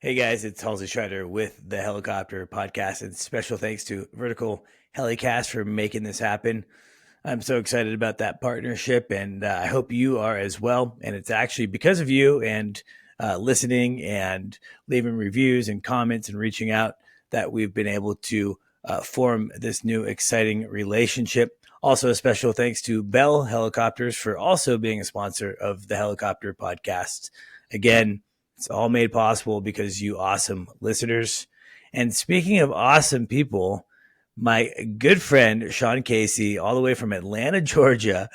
Hey guys, it's Halsey Schreider with the Helicopter Podcast, and special thanks to Vertical Helicast for making this happen. I'm so excited about that partnership, and I hope you are as well. And it's actually because of you and listening and leaving reviews and comments and reaching out that we've been able to form this new exciting relationship. Also, a special thanks to Bell Helicopters for also being a sponsor of the Helicopter Podcast. Again, it's all made possible because you awesome listeners. And speaking of awesome people, my good friend Sean Casey, all the way from Atlanta, Georgia,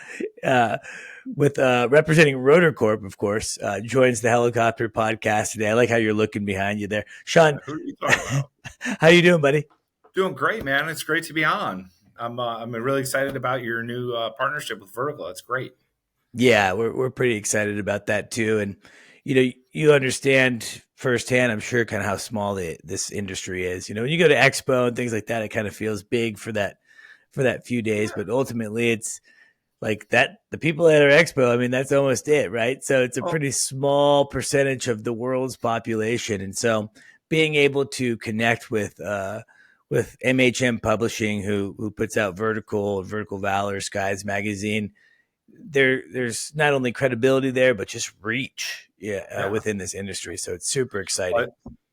with representing Rotorcorp, of course, joins the Helicopter Podcast today. I like how you're looking behind you there, Sean. Who are you talking about? How you doing, buddy? Doing great, man. It's great to be on. I'm really excited about your new partnership with Vertical. It's great. Yeah, we're pretty excited about that too, and you understand firsthand, I'm sure, kind of how small this industry is. When you go to Expo and things like that, it kind of feels big for that few days, but ultimately it's like that. The people at our Expo, I mean, that's almost it, right? So it's a pretty small percentage of the world's population, and so being able to connect with MHM Publishing, who puts out Vertical Valor, Skies Magazine. There's not only credibility there, but just reach within this industry. So it's super exciting.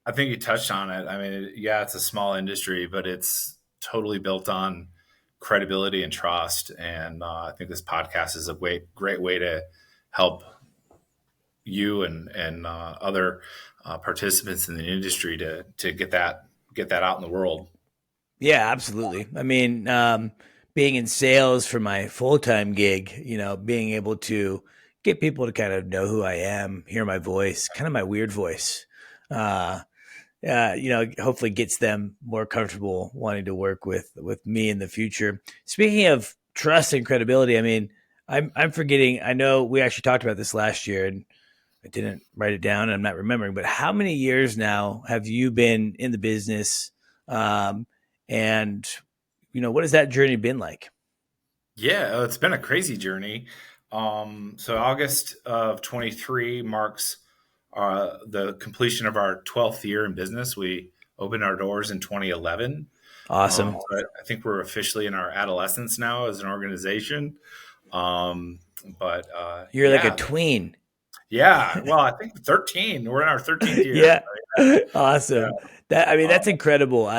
I think you touched on it. I mean, yeah, it's a small industry, but it's totally built on credibility and trust. And I think this podcast is a great way to help you and other participants in the industry to get that out in the world. Yeah, absolutely. I mean, being in sales for my full-time gig, being able to get people to kind of know who I am, hear my voice, kind of my weird voice, hopefully gets them more comfortable wanting to work with me in the future. Speaking of trust and credibility, I mean, I'm forgetting, I know we actually talked about this last year and I didn't write it down and I'm not remembering, but how many years now have you been in the business? And what has that journey been like? Yeah, it's been a crazy journey. So August of 23 marks the completion of our 12th year in business. We opened our doors in 2011. Awesome. So I think we're officially in our adolescence now as an organization. But you're like a tween. Yeah. Well, I think 13. We're in our 13th year. Yeah. Awesome. Yeah. That's incredible.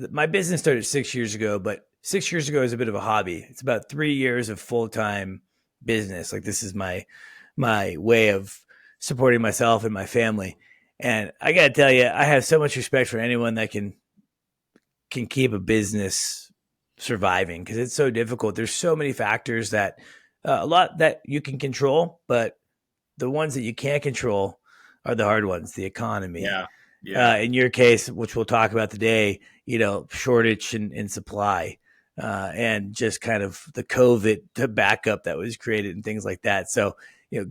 My business started 6 years ago, but 6 years ago is a bit of a hobby. It's about 3 years of full-time business. Like this is my way of supporting myself and my family. And I got to tell you, I have so much respect for anyone that can keep a business surviving because it's so difficult. There's so many factors that a lot that you can control, but the ones that you can't control are the hard ones, the economy. Yeah. In your case, which we'll talk about today, shortage in supply and just kind of the COVID backup that was created and things like that. So,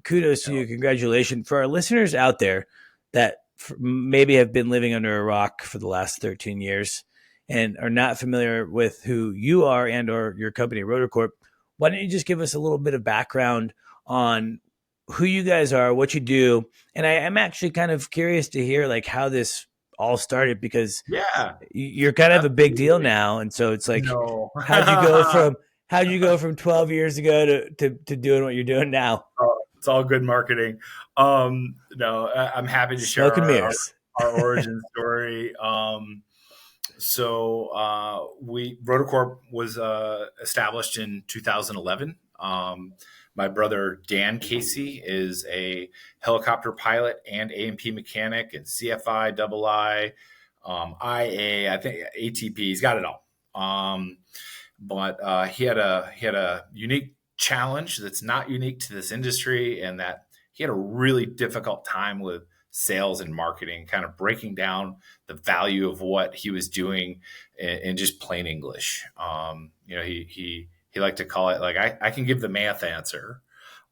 kudos to you. Congratulations. For our listeners out there that maybe have been living under a rock for the last 13 years and are not familiar with who you are and or your company, Rotorcorp, why don't you just give us a little bit of background on who you guys are, what you do. And I'm actually kind of curious to hear like how this all started because you're kind of a big deal now. And so it's like, how'd you go from 12 years ago to doing what you're doing now? It's all good marketing. I'm happy to share our origin story. Rotorcorp was established in 2011. My brother, Dan Casey, is a helicopter pilot and A&P mechanic and CFI, II, IA, I think ATP. He's got it all. but he had a unique challenge that's not unique to this industry, and that he had a really difficult time with sales and marketing, kind of breaking down the value of what he was doing in just plain English. He liked to call it like, I can give the math answer,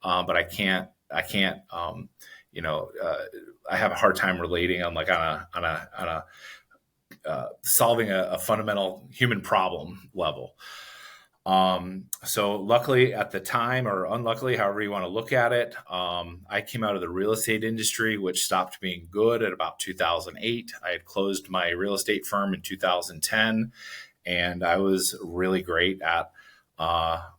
but I can't. I have a hard time relating on like on a solving a fundamental human problem level. So luckily at the time, or unluckily, however you want to look at it, I came out of the real estate industry, which stopped being good at about 2008. I had closed my real estate firm in 2010, and I was really great at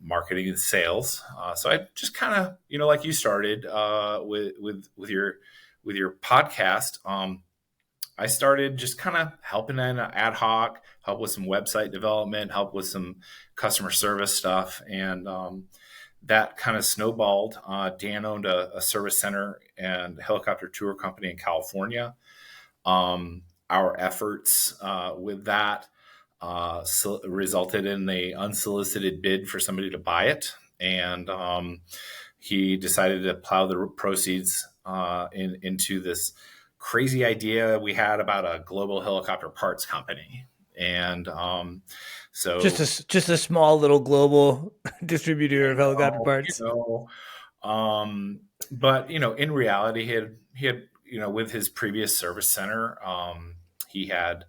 marketing and sales. So I just kind of, like you started with your podcast. I started just kind of helping in ad hoc, help with some website development, help with some customer service stuff. And that kind of snowballed. Dan owned a service center and helicopter tour company in California. Our efforts with that resulted in the unsolicited bid for somebody to buy it. And he decided to plow the proceeds into this crazy idea we had about a global helicopter parts company. And so just a small little global distributor of helicopter parts. But in reality, he had with his previous service center, he had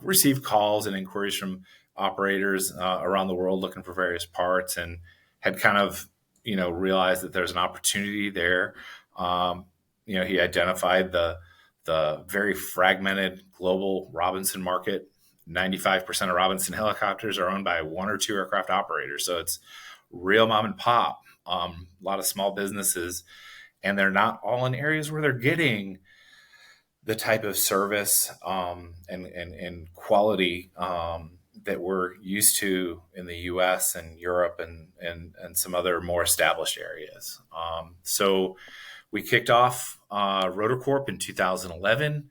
received calls and inquiries from operators around the world looking for various parts, and had kind of realized that there's an opportunity there. He identified the very fragmented global Robinson market. 95% of Robinson helicopters are owned by one or two aircraft operators. So it's real mom and pop, a lot of small businesses, and they're not all in areas where they're getting the type of service and quality that we're used to in the US and Europe and some other more established areas. So we kicked off Rotorcorp in 2011.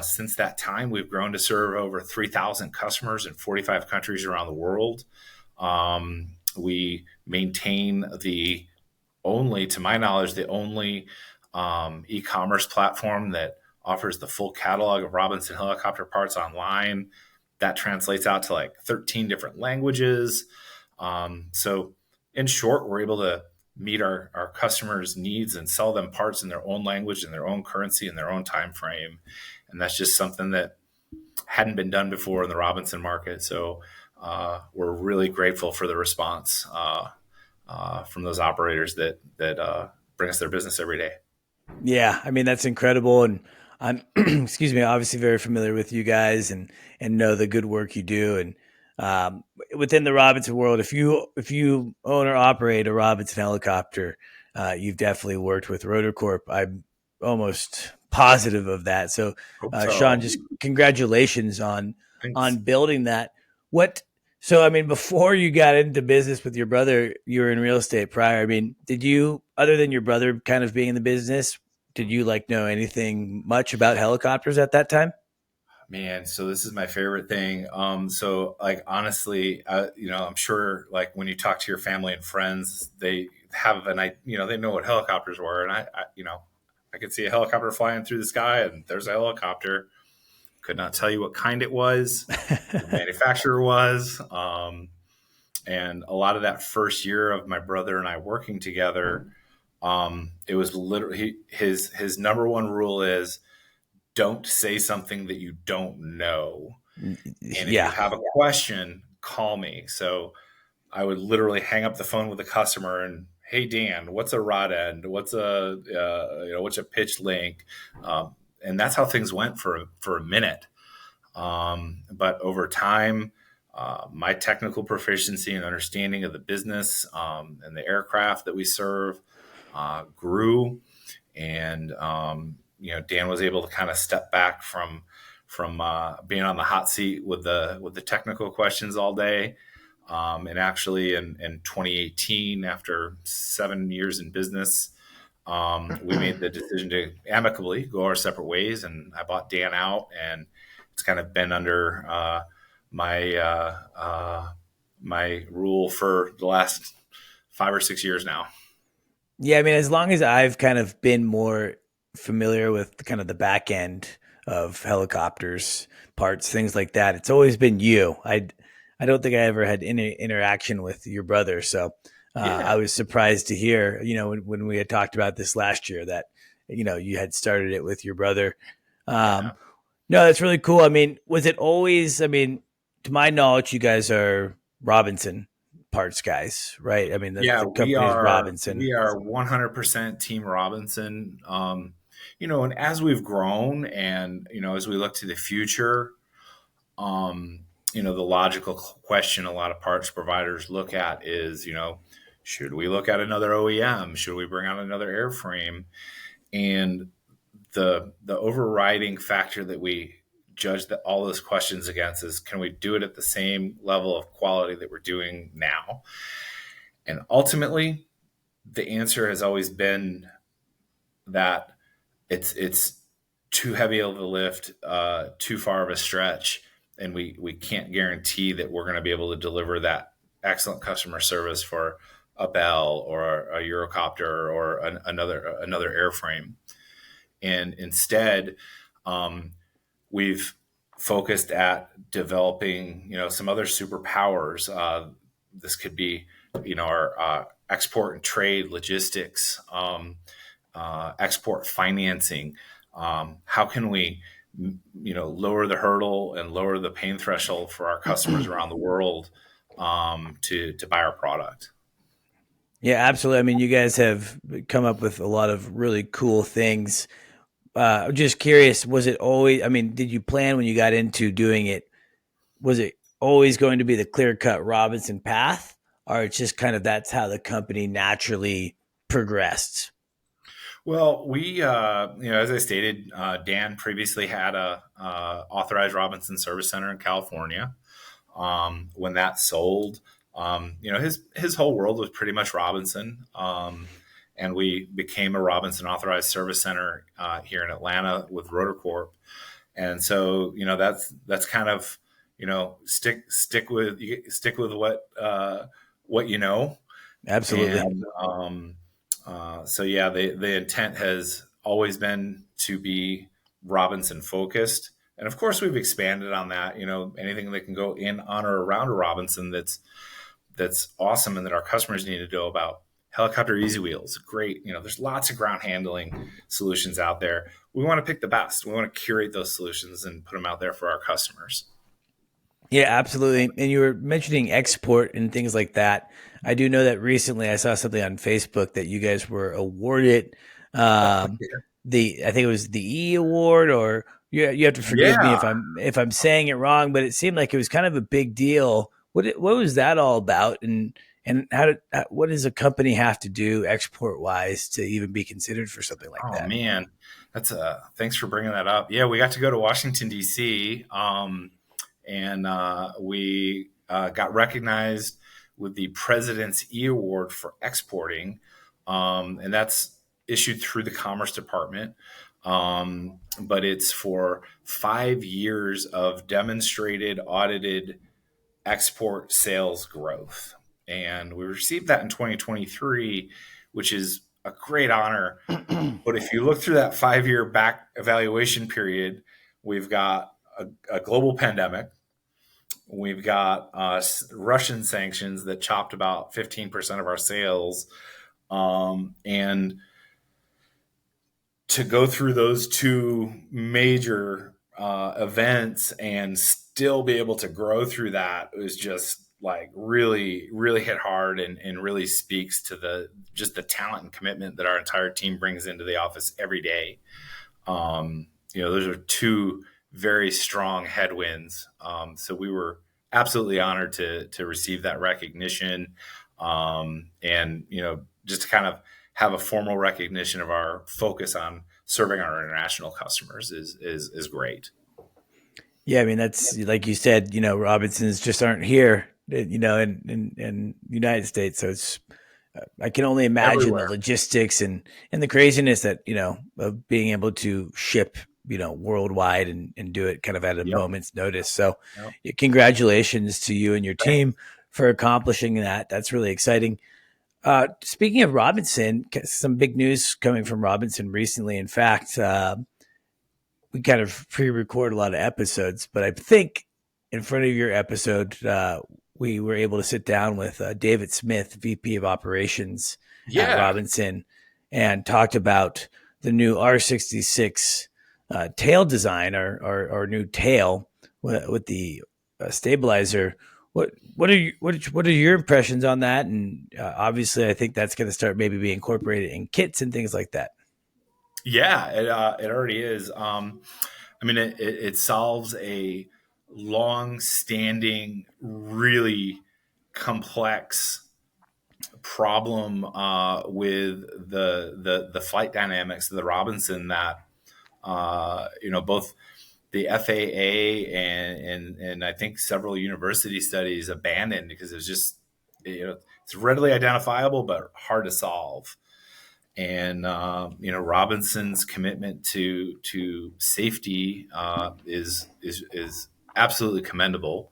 Since that time, we've grown to serve over 3,000 customers in 45 countries around the world. We maintain to my knowledge, the only e-commerce platform that offers the full catalog of Robinson helicopter parts online. That translates out to like 13 different languages. So in short, we're able to meet our customers' needs and sell them parts in their own language, in their own currency, in their own time frame. And that's just something that hadn't been done before in the Robinson market. So we're really grateful for the response from those operators that bring us their business every day. Yeah, I mean, that's incredible. And I'm, excuse me, obviously very familiar with you guys and know the good work you do. And within the Robinson world, if you own or operate a Robinson helicopter, you've definitely worked with Rotorcorp. I'm almost positive of that. So, Sean, just congratulations on building that. So, I mean, before you got into business with your brother, you were in real estate prior. I mean, did you, other than your brother kind of being in the business, did you know anything much about helicopters at that time? Man, so this is my favorite thing. So like, honestly, I'm sure like when you talk to your family and friends, they have they know what helicopters were. And I could see a helicopter flying through the sky, and there's a helicopter. Could not tell you what kind it was, the manufacturer was. And a lot of that first year of my brother and I working together, it was literally his number one rule is, don't say something that you don't know. And if you have a question, call me. So I would literally hang up the phone with the customer and, hey, Dan, what's a rod end? What's a pitch link? And that's how things went for a minute. But over time, my technical proficiency and understanding of the business and the aircraft that we serve grew. And Dan was able to kind of step back from being on the hot seat with the technical questions all day. And actually, in 2018, after 7 years in business, we made the decision to amicably go our separate ways, and I bought Dan out, and it's kind of been under my my rule for the last 5 or 6 years now. Yeah, I mean, as long as I've kind of been more familiar with kind of the back end of helicopters, parts, things like that, it's always been you. I don't think I ever had any interaction with your brother, so I Yeah, was surprised to hear, when we had talked about this last year that you had started it with your brother. yeah, Um, no, that's really cool. I mean, was it always? I mean, to my knowledge, you guys are Robinson parts guys, right? I mean, yeah. the company's Robinson. We are 100% Team Robinson. And as we've grown, and as we look to the future, um, the logical question a lot of parts providers look at is, should we look at another OEM? Should we bring out another airframe? And the overriding factor that we judge that all those questions against is, can we do it at the same level of quality that we're doing now? And ultimately, the answer has always been that it's too heavy of a lift, too far of a stretch, and we can't guarantee that we're going to be able to deliver that excellent customer service for a Bell or a Eurocopter or another airframe. And instead, we've focused at developing, some other superpowers. This could be, our export and trade logistics, export financing. How can we, lower the hurdle and lower the pain threshold for our customers around the world to buy our product? Yeah, absolutely. I mean, you guys have come up with a lot of really cool things. I'm just curious, was it always, I mean, did you plan when you got into doing it, was it always going to be the clear cut Robinson path? Or it's just kind of that's how the company naturally progressed? Well, as I stated, Dan previously had a authorized Robinson service center in California. When that sold, his whole world was pretty much Robinson, and we became a Robinson authorized service center here in Atlanta with Rotorcorp. And so, that's kind of, stick with what you know. Absolutely. And so yeah, the intent has always been to be Robinson focused, and of course we've expanded on that. Anything that can go in, on, or around a Robinson that's awesome, and that our customers need to know about. Helicopter Easy Wheels, great. There's lots of ground handling solutions out there. We want to pick the best. We want to curate those solutions and put them out there for our customers. Yeah, absolutely. And you were mentioning export and things like that. I do know that recently I saw something on Facebook that you guys were awarded I think it was the E award, or you have to forgive me Yeah. if I'm saying it wrong, but it seemed like it was kind of a big deal. What was that all about, and what does a company have to do export wise to even be considered for something like Oh that? man, thanks for bringing that up. Yeah, we got to go to Washington D.C. And we got recognized with the President's E Award for exporting, and that's issued through the Commerce Department. But it's for 5 years of demonstrated, audited export sales growth. And we received that in 2023, which is a great honor. But if you look through that 5 year back evaluation period, we've got a global pandemic. We've got Russian sanctions that chopped about 15% of our sales. And to go through those two major events and still be able to grow through that was just like really, really hit hard, and really speaks to the talent and commitment that our entire team brings into the office every day. Those are two very strong headwinds. So we were absolutely honored to receive that recognition, and just to kind of have a formal recognition of our focus on serving our international customers is great. Yeah, I mean that's like you said. Robinsons just aren't here. In the United States, so it's I can only imagine the Everywhere. logistics and the craziness that of being able to ship worldwide and do it kind of at a Yep. moment's notice. So Yep. congratulations to you and your Thanks. team for accomplishing that. That's really exciting. Speaking of Robinson, some big news coming from Robinson recently. In fact, we kind of pre-record a lot of episodes, but I think in front of your episode, we were able to sit down with David Smith, VP of Operations at Yeah. Robinson, and talked about the new R66 tail design, or new tail with the stabilizer. What are your impressions on that? And obviously, I think that's going to start maybe being incorporated in kits and things like that. Yeah, it already is. I mean, it solves a long-standing, really complex problem with the flight dynamics of the Robinson that both the FAA and I think several university studies abandoned because it was just it's readily identifiable but hard to solve. And Robinson's commitment to safety is absolutely commendable.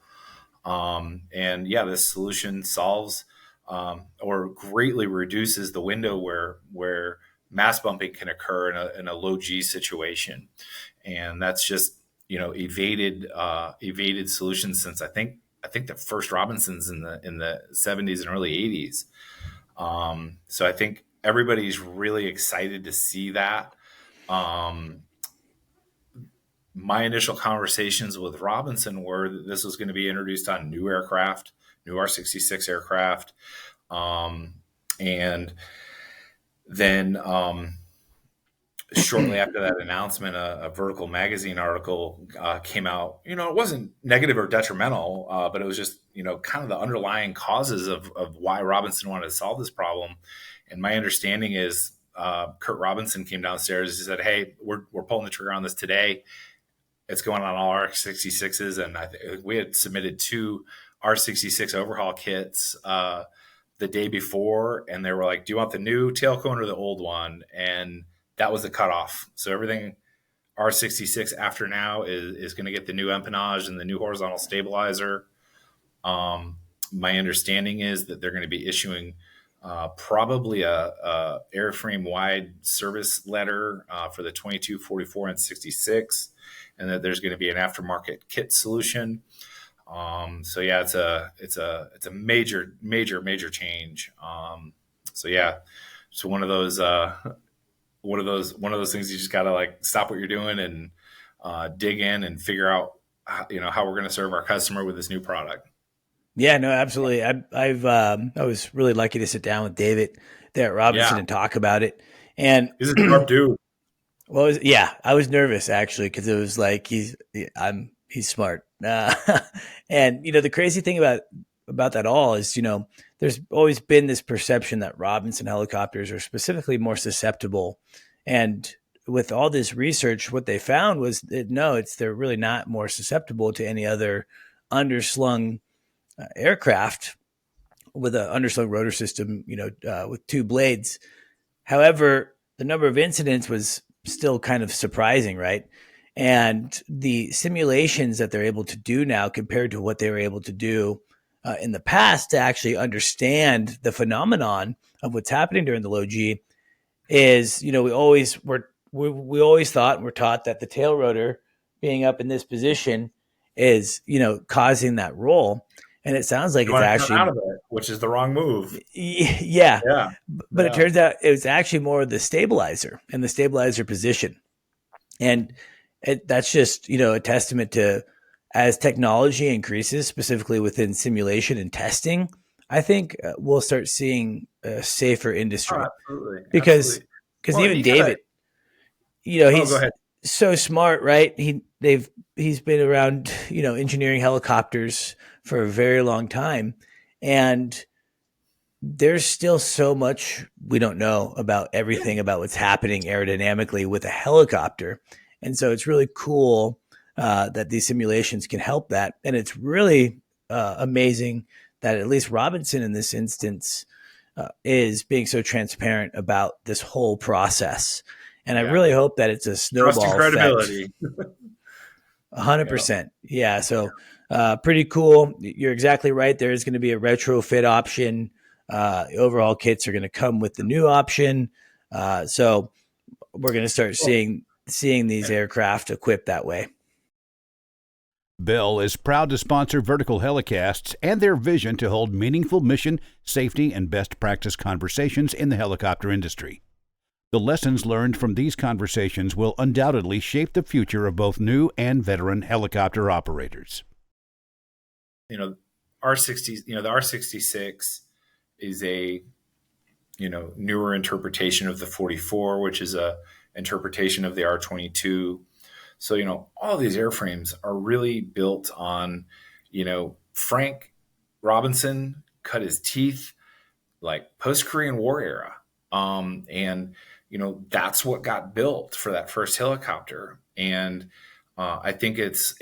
And yeah, this solution solves or greatly reduces the window where mass bumping can occur in a low G situation, and that's just evaded solutions since I think the first Robinsons in the 70s and early 80s. So I think everybody's really excited to see that. My initial conversations with Robinson were that this was going to be introduced on new aircraft, new R66 aircraft. And then shortly after that announcement, a Vertical magazine article came out. It wasn't negative or detrimental, but it was just, kind of the underlying causes of why Robinson wanted to solve this problem. And my understanding is Kurt Robinson came downstairs and said, "Hey, we're pulling the trigger on this today. It's going on all R66s." And I think we had submitted 2 R66 overhaul kits the day before, and they were like, "Do you want the new tail cone or the old one?" And that was the cutoff. So everything R66 after now is going to get the new empennage and the new horizontal stabilizer. My understanding is that they're going to be issuing probably a airframe wide service letter for the 22, 44, and 66, and that there's going to be an aftermarket kit solution. So yeah, it's a major change. So yeah, so one of those things you just got to like stop what you're doing and dig in and figure out how we're going to serve our customer with this new product. Yeah, no, absolutely. I was really lucky to sit down with David there at Robinson and talk about it. And he's a sharp dude. Well, I was nervous actually because it was like he's smart. And the crazy thing about that all is there's always been this perception that Robinson helicopters are specifically more susceptible, and with all this research, what they found was that they're really not more susceptible to any other underslung aircraft with an underslung rotor system, with 2 blades. However, the number of incidents was still kind of surprising, right? And the simulations that they're able to do now compared to what they were able to do in the past to actually understand the phenomenon of what's happening during the low G is, we always thought and were taught that the tail rotor being up in this position is, causing that roll. And it sounds like it's actually out of it, which is the wrong move. Yeah. But it turns out it was actually more the stabilizer and the stabilizer position. And that's just, a testament to, as technology increases, specifically within simulation and testing, I think we'll start seeing a safer industry. Absolutely. Because even David, he's so smart, right? He's been around, engineering helicopters for a very long time, and there's still so much we don't know about everything about what's happening aerodynamically with a helicopter. And so it's really cool that these simulations can help that. And it's really amazing that at least Robinson in this instance is being so transparent about this whole process. And I really hope that it's a snowball effect. 100%. Yeah. So Pretty cool. You're exactly right. There is going to be a retrofit option. Overhaul kits are going to come with the new option. So we're going to start Well, seeing these aircraft equipped that way. Bell is proud to sponsor Vertical Helicasts and their vision to hold meaningful mission, safety, and best practice conversations in the helicopter industry. The lessons learned from these conversations will undoubtedly shape the future of both new and veteran helicopter operators. R60, the R66 is a newer interpretation of the 44, which is a interpretation of the R22. So all these airframes are really built on Frank Robinson cut his teeth like post-Korean War era, and that's what got built for that first helicopter. And I think it's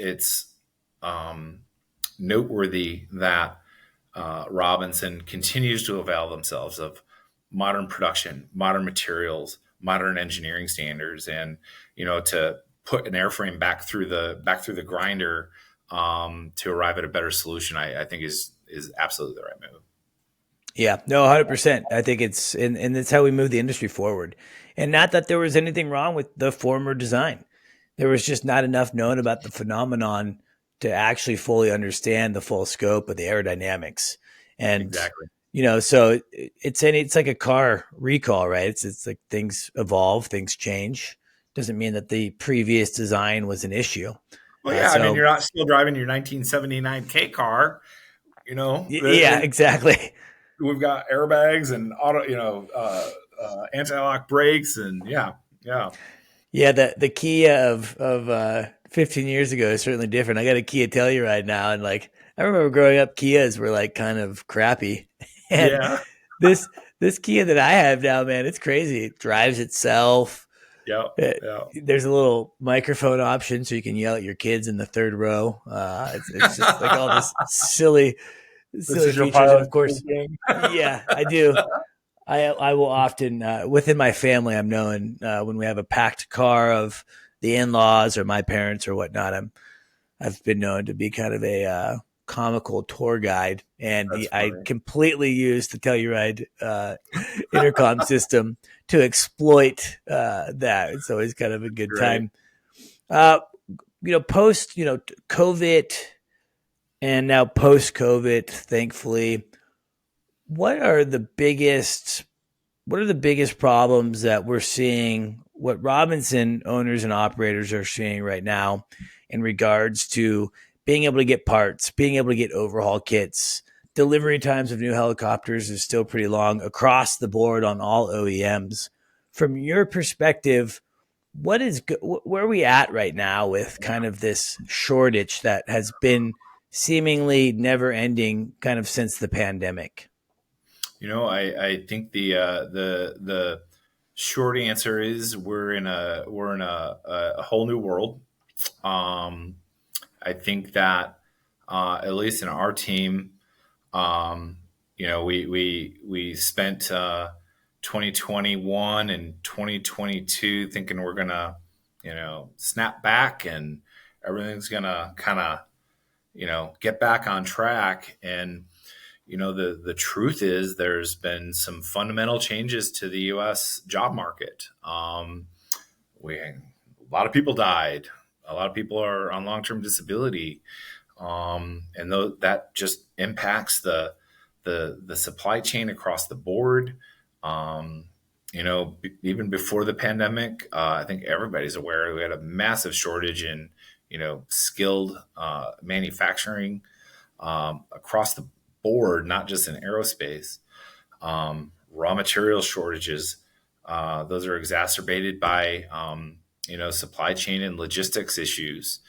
noteworthy that Robinson continues to avail themselves of modern production, modern materials, modern engineering standards, and to put an airframe back through the grinder to arrive at a better solution, I think is absolutely the right move. Yeah, no, 100%. I think and it's how we move the industry forward. And not that there was anything wrong with the former design. There was just not enough known about the phenomenon to actually fully understand the full scope of the aerodynamics. And Exactly. So it's like a car recall, right? It's like things evolve, things change. Doesn't mean that the previous design was an issue. Well, yeah, I mean, you're not still driving your 1979 K car, yeah, exactly. We've got airbags and anti-lock brakes, and yeah. Yeah, the Kia of 15 years ago is certainly different. I got a Kia Telluride now, and like I remember growing up, Kias were like kind of crappy, and Yeah. this Kia that I have now, man, it's crazy. It drives itself. Yeah. There's a little microphone option so you can yell at your kids in the third row. It's just like all this silly features, and of course, yeah, I do. I will often within my family, I'm known when we have a packed car of the in-laws or my parents or whatnot. I've been known to be kind of a comical tour guide, and I completely use the Telluride intercom system to exploit that. It's always kind of a good time. Post COVID and now post COVID, thankfully. What are the biggest problems that we're seeing, what Robinson owners and operators are seeing right now in regards to being able to get parts, being able to get overhaul kits? Delivery times of new helicopters is still pretty long across the board on all OEMs. From your perspective, where are we at right now with kind of this shortage that has been seemingly never ending kind of since the pandemic? I think the short answer is we're in a whole new world. I think that at least in our team, we spent 2021 and 2022 thinking we're gonna snap back and everything's gonna kind of get back on track. And the truth is there's been some fundamental changes to the U.S. job market. A lot of people died. A lot of people are on long-term disability. And that just impacts the supply chain across the board. Even before the pandemic, I think everybody's aware we had a massive shortage in, skilled manufacturing across the board, not just in aerospace. Raw material shortages, those are exacerbated by supply chain and logistics issues.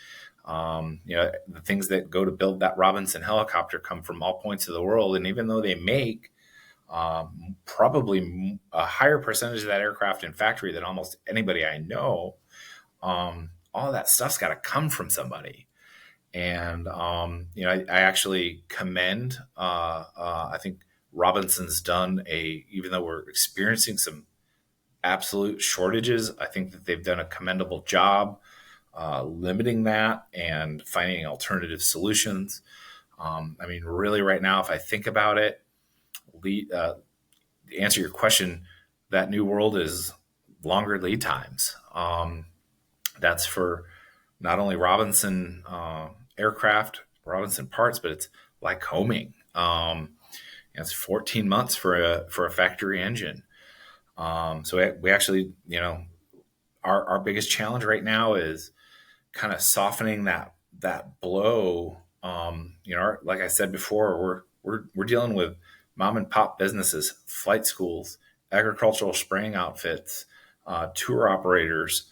The things that go to build that Robinson helicopter come from all points of the world, and even though they make probably a higher percentage of that aircraft in factory than almost anybody I know, all that stuff's got to come from somebody. And, I actually commend, I think Robinson's done even though we're experiencing some absolute shortages, I think that they've done a commendable job limiting that and finding alternative solutions. I mean, really, right now, if I think about it, to answer your question, that new world is longer lead times. That's for not only Robinson aircraft, Robinson parts, but it's like homing. It's 14 months for a factory engine. So we actually, our biggest challenge right now is kind of softening that blow. Like I said before, we're dealing with mom and pop businesses, flight schools, agricultural spraying outfits, tour operators.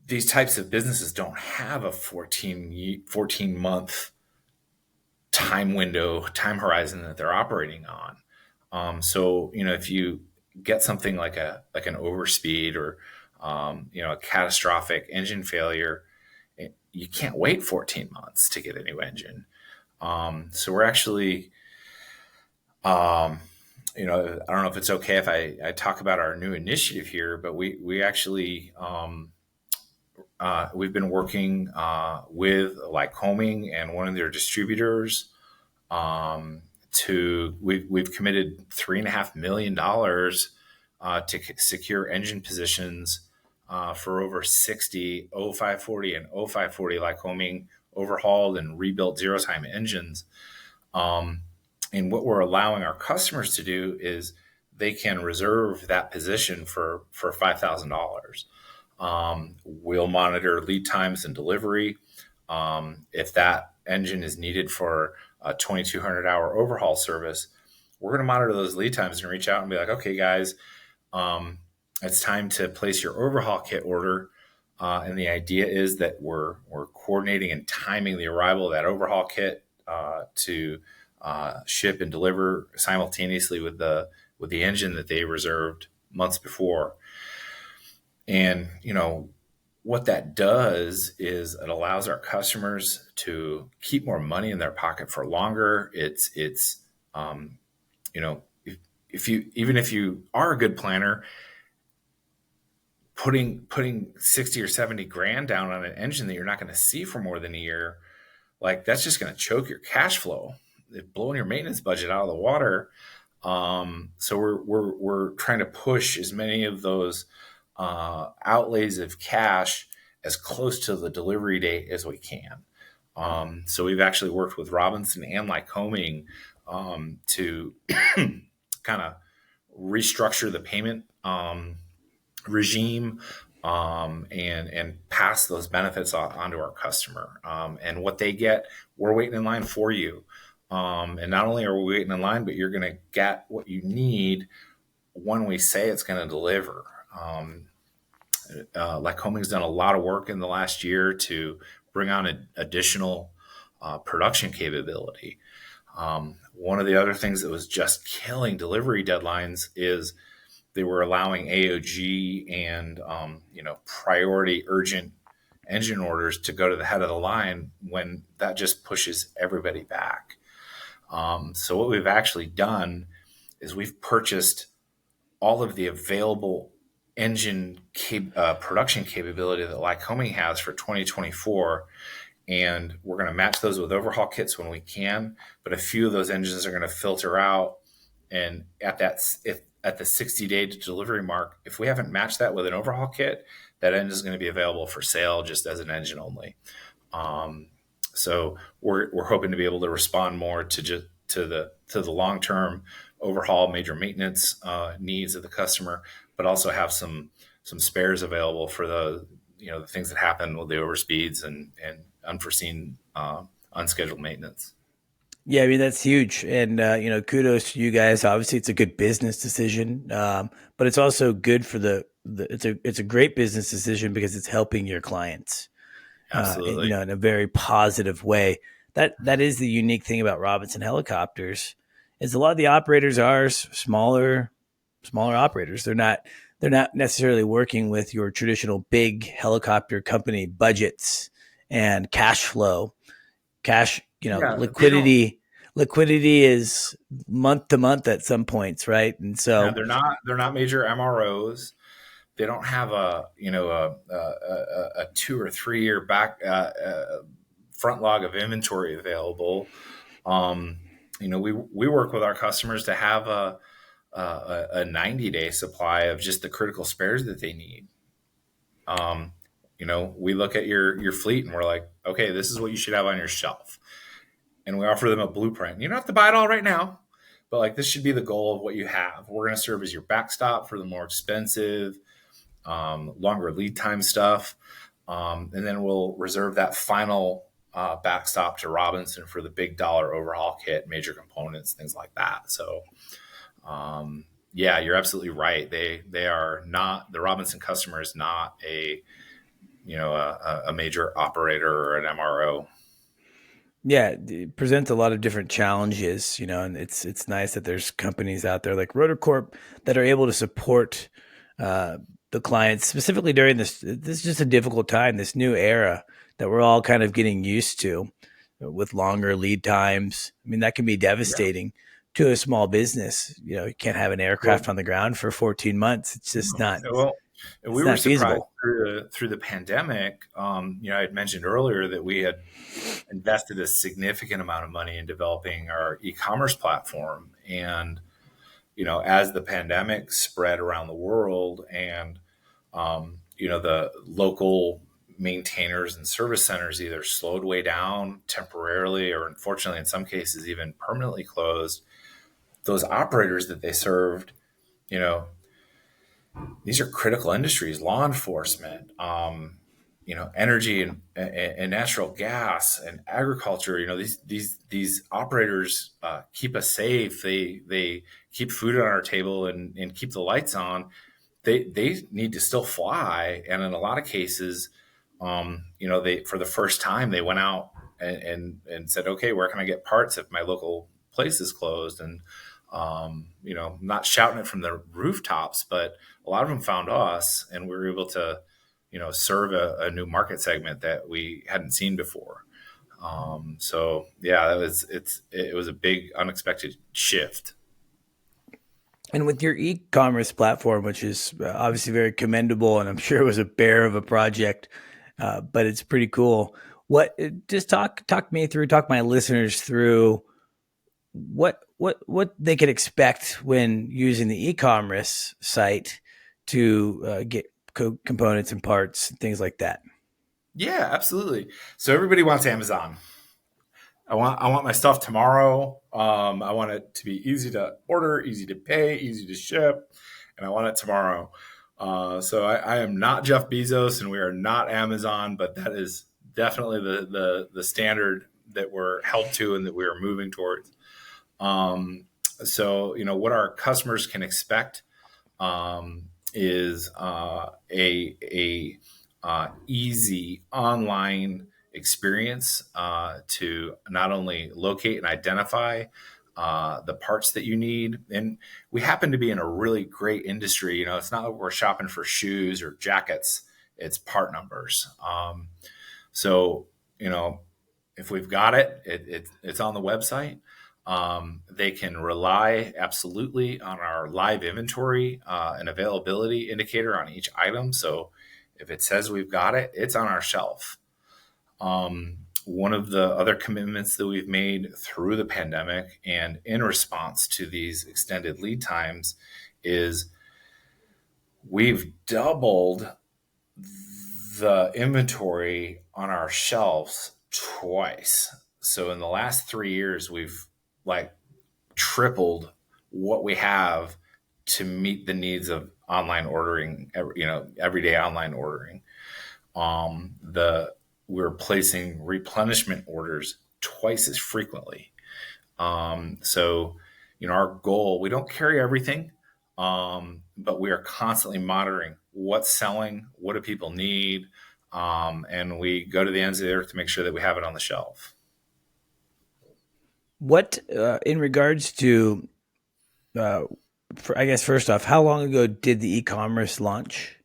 These types of businesses don't have a 14 month time horizon that they're operating on. So, if you get something like an overspeed or, a catastrophic engine failure, you can't wait 14 months to get a new engine. So we're actually, I don't know if it's okay if I talk about our new initiative here, but we actually, we've been working with Lycoming and one of their distributors. We've committed $3.5 million to secure engine positions for over 60 0540 and 0540 Lycoming overhauled and rebuilt zero-time engines. And what we're allowing our customers to do is they can reserve that position for $5,000. We'll monitor lead times and delivery. If that engine is needed for a 2,200 hour overhaul service, we're going to monitor those lead times and reach out and be like, okay, guys, it's time to place your overhaul kit order. And the idea is that we're coordinating and timing the arrival of that overhaul kit to ship and deliver simultaneously with the engine that they reserved months before. And, what that does is it allows our customers to keep more money in their pocket for longer. It's if you are a good planner, putting 60 or 70 grand down on an engine that you're not going to see for more than a year, like that's just going to choke your cash flow. It's blowing your maintenance budget out of the water. So we're trying to push as many of those outlays of cash as close to the delivery date as we can. So we've actually worked with Robinson and Lycoming to kind of restructure the payment regime and pass those benefits onto our customer. And what they get, we're waiting in line for you. And not only are we waiting in line, but you're going to get what you need when we say it's going to deliver. Lycoming's done a lot of work in the last year to bring on additional production capability. One of the other things that was just killing delivery deadlines is they were allowing AOG and priority urgent engine orders to go to the head of the line when that just pushes everybody back. So what we've actually done is we've purchased all of the available engine production capability that Lycoming has for 2024. And we're going to match those with overhaul kits when we can. But a few of those engines are going to filter out. And at the 60-day delivery mark, if we haven't matched that with an overhaul kit, that engine is going to be available for sale just as an engine only. So we're hoping to be able to respond more to the long-term overhaul, major maintenance needs of the customer, but also have some spares available for the things that happen with the overspeeds and unforeseen unscheduled maintenance. Yeah, I mean, that's huge. And, kudos to you guys. Obviously, it's a good business decision, but it's also good for it's a great business decision because it's helping your clients, Absolutely. in a very positive way. That is the unique thing about Robinson helicopters is a lot of the operators are smaller operators. They're not necessarily working with your traditional big helicopter company budgets and cash flow. Liquidity is month to month at some points, right? And so they're not major MROs. they don't have a 2 or 3 year back front log of inventory available. We work with our customers to have a 90-day supply of just the critical spares that they need. We look at your fleet and we're like, okay, this is what you should have on your shelf. And we offer them a blueprint. You don't have to buy it all right now, but like this should be the goal of what you have. We're going to serve as your backstop for the more expensive, longer lead time stuff. And then we'll reserve that final backstop to Robinson for the big dollar overhaul kit, major components, things like that. So, yeah, you're absolutely right. They are not, the Robinson customer is not a major operator or an MRO. Yeah, it presents a lot of different challenges, and it's nice that there's companies out there like Rotorcorp that are able to support the clients specifically during this. This is just a difficult time, this new era that we're all kind of getting used to with longer lead times. I mean, that can be devastating to a small business. You can't have an aircraft on the ground for 14 months. It's just not. Well, and we were surprised feasible through the pandemic. I had mentioned earlier that we had invested a significant amount of money in developing our e-commerce platform. And, as the pandemic spread around the world and, the local maintainers and service centers either slowed way down temporarily or unfortunately, in some cases, even permanently closed, those operators that they served, these are critical industries, law enforcement, energy and natural gas and agriculture. These operators keep us safe. They keep food on our table and keep the lights on. They need to still fly, and in a lot of cases, they for the first time they went out and said, okay, where can I get parts if my local place is closed? And not shouting it from the rooftops, but a lot of them found us, and we were able to, serve a new market segment that we hadn't seen before. So yeah, it was a big unexpected shift. And with your e-commerce platform, which is obviously very commendable, and I'm sure it was a bear of a project, but it's pretty cool. Just talk my listeners through what they could expect when using the e-commerce site to get components and parts and things like that. Yeah, absolutely. So everybody wants Amazon. I want my stuff tomorrow. I want it to be easy to order, easy to pay, easy to ship, and I want it tomorrow. So I am not Jeff Bezos, and we are not Amazon, but that is definitely the standard that we're held to and that we are moving towards. So what our customers can expect is a easy online experience to not only locate and identify the parts that you need. And we happen to be in a really great industry. It's not like we're shopping for shoes or jackets, it's part numbers. So, if we've got it's on the website. They can rely absolutely on our live inventory and availability indicator on each item. So if it says we've got it, it's on our shelf. One of the other commitments that we've made through the pandemic and in response to these extended lead times is we've doubled the inventory on our shelves twice. So in the last 3 years, we've tripled what we have to meet the needs of online ordering, everyday online ordering. We're placing replenishment orders twice as frequently. So, our goal, we don't carry everything, but we are constantly monitoring what's selling, what do people need, and we go to the ends of the earth to make sure that we have it on the shelf. What, in regards to, I guess, first off, how long ago did the e-commerce launch?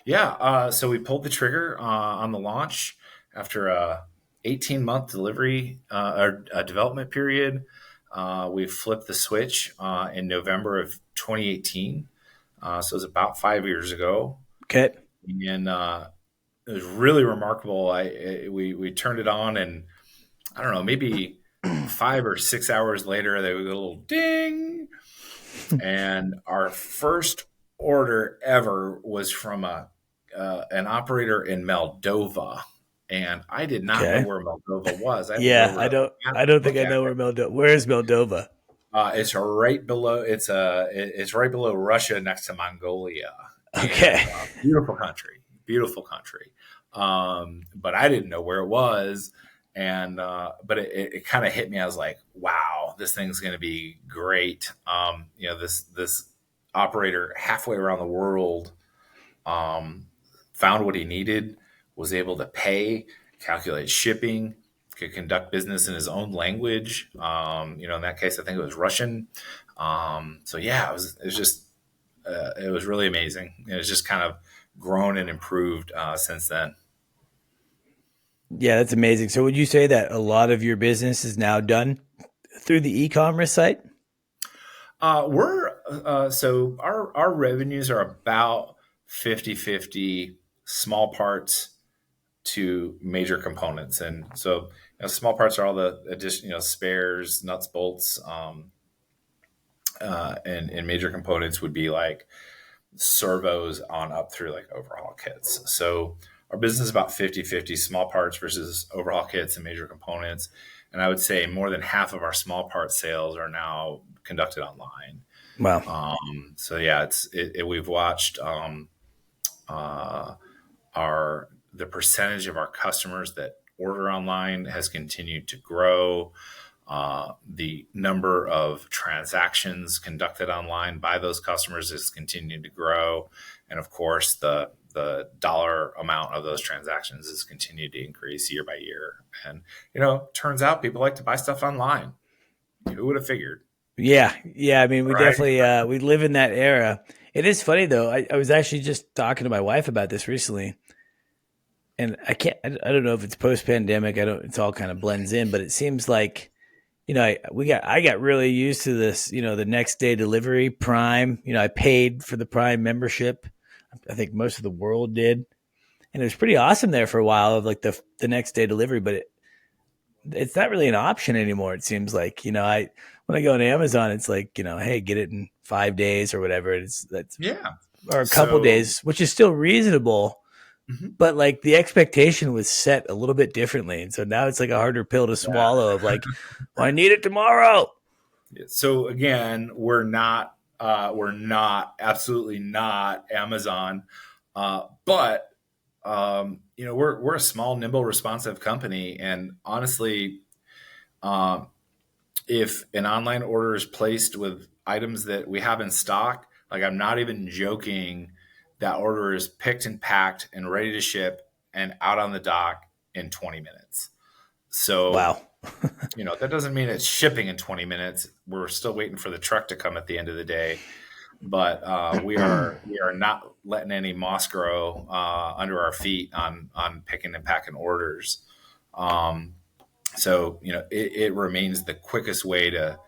Yeah, so we pulled the trigger on the launch after a 18-month delivery or development period. We flipped the switch in November of 2018. So it was about 5 years ago. Okay. And it was really remarkable. We turned it on, and I don't know, maybe 5 or 6 hours later, there was a little ding. And our first order ever was from an operator in Moldova. And I did not know where Moldova was. I I don't think I know where Moldova. Where is Moldova? It's right below. It's right below Russia, next to Mongolia. Okay, and, beautiful country. But I didn't know where it was, and but it kind of hit me. I was like, wow, this thing's going to be great. This operator halfway around the world found what he needed, was able to pay, calculate shipping, could conduct business in his own language. In that case, I think it was Russian. So yeah, it was just, it was really amazing. It was just kind of grown and improved since then. Yeah, that's amazing. So would you say that a lot of your business is now done through the e-commerce site? So our revenues are about 50-50 small parts to major components. And so small parts are all the additional, spares, nuts, bolts, and major components would be like servos on up through like overhaul kits. So our business is about 50-50 small parts versus overhaul kits and major components. And I would say more than half of our small part sales are now conducted online. Wow. So yeah, we've watched the percentage of our customers that order online has continued to grow. The number of transactions conducted online by those customers has continued to grow. And of course, the dollar amount of those transactions has continued to increase year by year. And, turns out people like to buy stuff online. Who would have figured? Yeah. I mean, we definitely, we live in that era. It is funny though. I was actually just talking to my wife about this recently. And I don't know if it's post-pandemic. It's all kind of blends in, but it seems like, I got really used to this, the next day delivery Prime. I paid for the Prime membership. I think most of the world did. And it was pretty awesome there for a while of like the next day delivery, but it's not really an option anymore. It seems like, when I go on Amazon, it's like, hey, get it in 5 days or whatever. Or a couple days, which is still reasonable. Mm-hmm. But like the expectation was set a little bit differently. And so now it's like a harder pill to swallow of like, well, I need it tomorrow. So again, we're absolutely not Amazon. But we're a small, nimble, responsive company. And honestly, if an online order is placed with items that we have in stock, like I'm not even joking, that order is picked and packed and ready to ship and out on the dock in 20 minutes. So, wow. That doesn't mean it's shipping in 20 minutes. We're still waiting for the truck to come at the end of the day. But we are not letting any moss grow under our feet on picking and packing orders. So it remains the quickest way to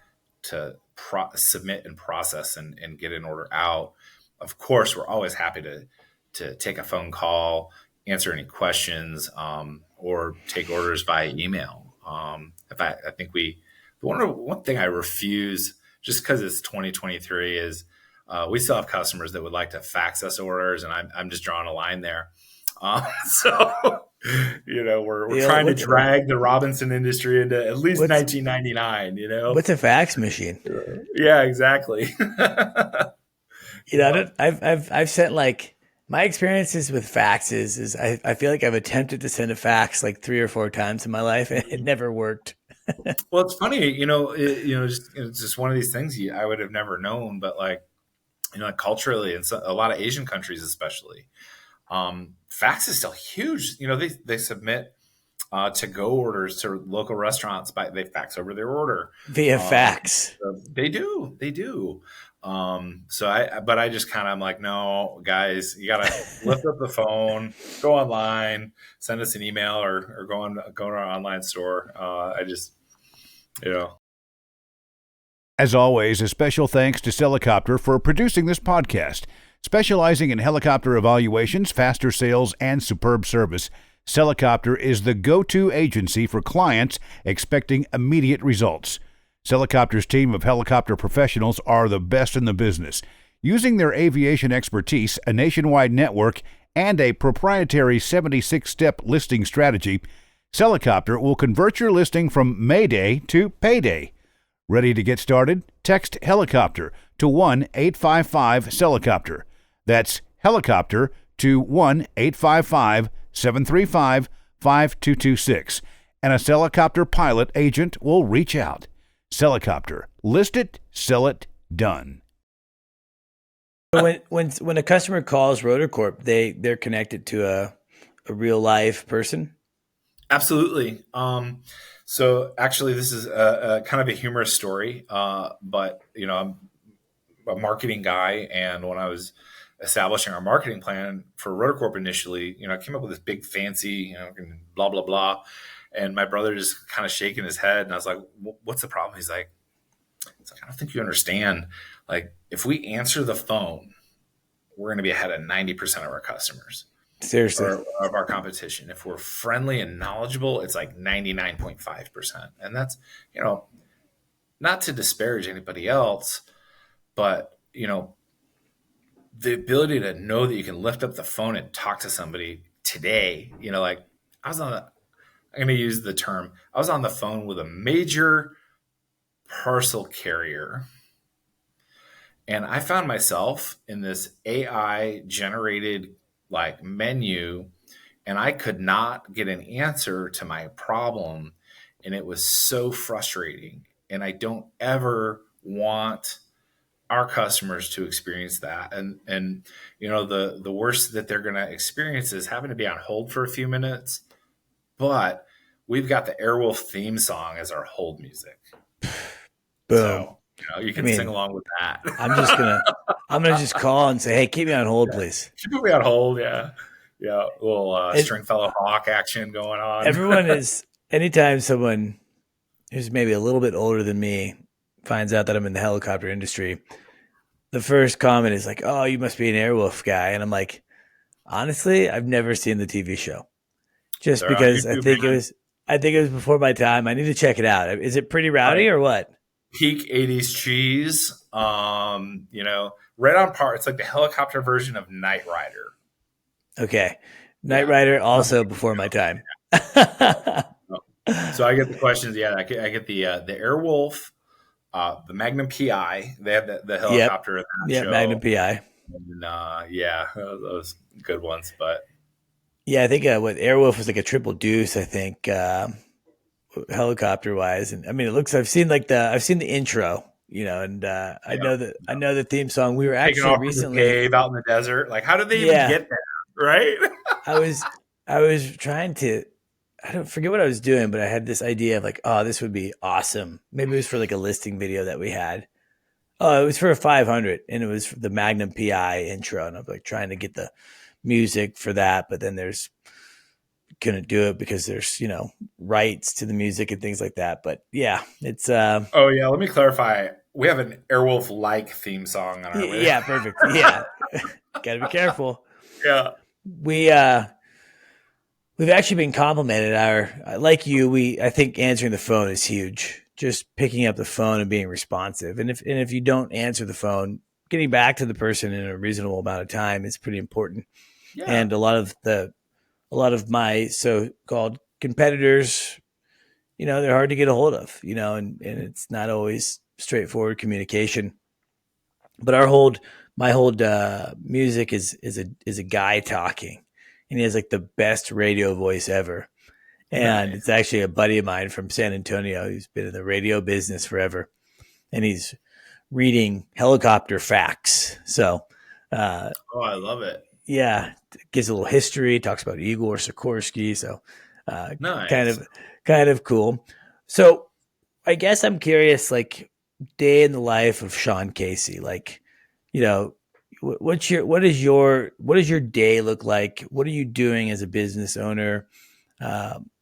submit and process and get an order out. Of course, we're always happy to take a phone call, answer any questions, or take orders via email. In fact, I think one thing I refuse, just because it's 2023, is we still have customers that would like to fax us orders, and I'm just drawing a line there. So we're trying to drag the Robinson industry into at least 1999. What's a fax machine? Yeah, exactly. I've sent like my experiences with faxes is I feel like I've attempted to send a fax like 3 or 4 times in my life and it never worked. Well, it's funny, it's just one of these things I would have never known, but like, culturally in a lot of Asian countries, especially, fax is still huge. They submit to go orders to local restaurants they fax over their order via fax. They do. But I just kind of, I'm like, no, guys, you got to lift up the phone, go online, send us an email or go to our online store. As always, a special thanks to Celicopter for producing this podcast. Specializing in helicopter evaluations, faster sales, and superb service, Celicopter is the go-to agency for clients expecting immediate results. Celicopter's team of helicopter professionals are the best in the business. Using their aviation expertise, a nationwide network, and a proprietary 76-step listing strategy, Celicopter will convert your listing from Mayday to payday. Ready to get started? Text helicopter to 1-855-Celicopter. That's helicopter to 1-855-735-5226. And a Celicopter pilot agent will reach out. Celicopter. List it, sell it, done. When a customer calls Rotorcorp, they're connected to a real life person. Absolutely. So actually, this is a kind of a humorous story, but I'm a marketing guy, and when I was establishing our marketing plan for Rotorcorp initially, I came up with this big fancy, blah blah blah, and my brother just kind of shaking his head, and I was like, "What's the problem?" He's like, "I don't think you understand. Like, if we answer the phone, we're going to be ahead of 90% of our customers." Seriously. Or of our competition. If we're friendly and knowledgeable, it's like 99.5%. And that's, not to disparage anybody else, but, the ability to know that you can lift up the phone and talk to somebody today, I'm going to use the term, I was on the phone with a major parcel carrier, and I found myself in this AI generated menu, and I could not get an answer to my problem, and it was so frustrating. And I don't ever want our customers to experience that. And the worst that they're going to experience is having to be on hold for a few minutes, but we've got the Airwolf theme song as our hold music. Boom. So you can sing along with that. I'm gonna just call and say, "Hey, keep me on hold, please." Keep me on hold, yeah. A little Stringfellow Hawk action going on. Everyone is. Anytime someone who's maybe a little bit older than me finds out that I'm in the helicopter industry, the first comment is like, "Oh, you must be an Airwolf guy," and I'm like, honestly, I've never seen the TV show, just They're because YouTube, I think it was before my time. I need to check it out. Is it pretty rowdy or what? Peak 80s cheese, right on par. It's like the helicopter version of Knight Rider. Okay. Knight Rider, also before my time. So I get the questions. Yeah, I get the Airwolf, the Magnum PI. They have the helicopter in that show. Yeah, Magnum PI. And, those good ones. But yeah, I think what Airwolf was like a triple deuce, I think, helicopter wise. And I mean, I've seen the intro, and I know the theme song. We were actually recently cave out in the desert. Like, how did they even get there? Right. I was trying to, I don't forget what I was doing, but I had this idea of like, oh, this would be awesome. Maybe it was for like a listing video that we had. Oh, it was for a 500, and it was for the Magnum PI intro. And I'm like trying to get the music for that, but then couldn't do it because there's, rights to the music and things like that. But yeah, it's, oh yeah. Let me clarify. We have an Airwolf like theme song on our way. Yeah, perfect. Yeah. Gotta be careful. Yeah. We've actually been complimented. I think answering the phone is huge. Just picking up the phone and being responsive. And if you don't answer the phone, getting back to the person in a reasonable amount of time is pretty important. Yeah. And a lot of my so-called competitors, they're hard to get a hold of, and it's not always straightforward communication. But my hold music is a guy talking, and he has like the best radio voice ever. And It's actually a buddy of mine from San Antonio who's been in the radio business forever, and he's reading helicopter facts. So, I love it. Yeah, gives a little history, talks about Igor Sikorsky. So, nice. kind of cool. So, I guess I'm curious, like, day in the life of Sean Casey. Like, what does your day look like? What are you doing as a business owner?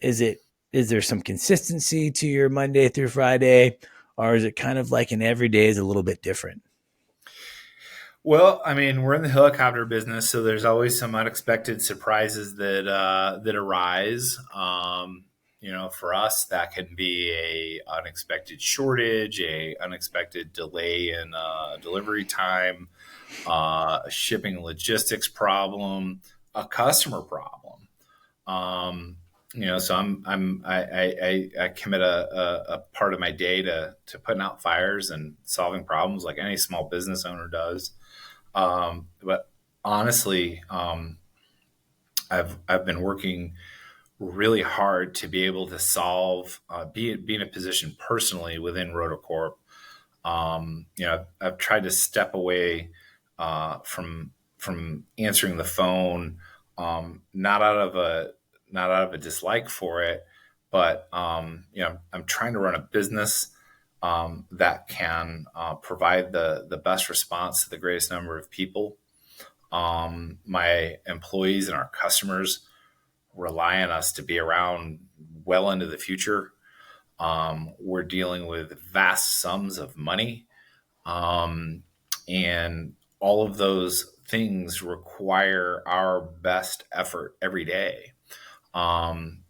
Is there some consistency to your Monday through Friday, or is it kind of like an every day is a little bit different? Well, I mean, we're in the helicopter business, so there's always some unexpected surprises that arise. For us, that can be a unexpected shortage, a unexpected delay in delivery time, a shipping logistics problem, a customer problem. So I commit a part of my day to putting out fires and solving problems like any small business owner does. But honestly, I've been working really hard to be able to solve, be in a position personally within Rotorcorp. I've tried to step away from answering the phone, not out of a dislike for it, but I'm trying to run a business that can provide the best response to the greatest number of people. My employees and our customers rely on us to be around well into the future. We're dealing with vast sums of money, and all of those things require our best effort every day. And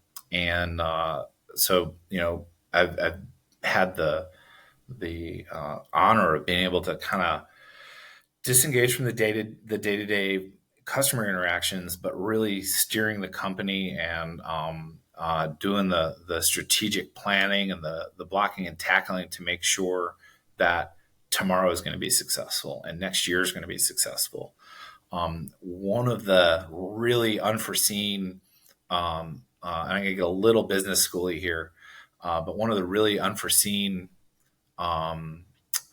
so, I've had the honor of being able to kind of disengage from the day-to-day customer interactions, but really steering the company and doing the strategic planning and the blocking and tackling to make sure that tomorrow is going to be successful and next year is going to be successful. One of the really unforeseen, and I'm going to get a little business schooly here, but one of the really unforeseen um,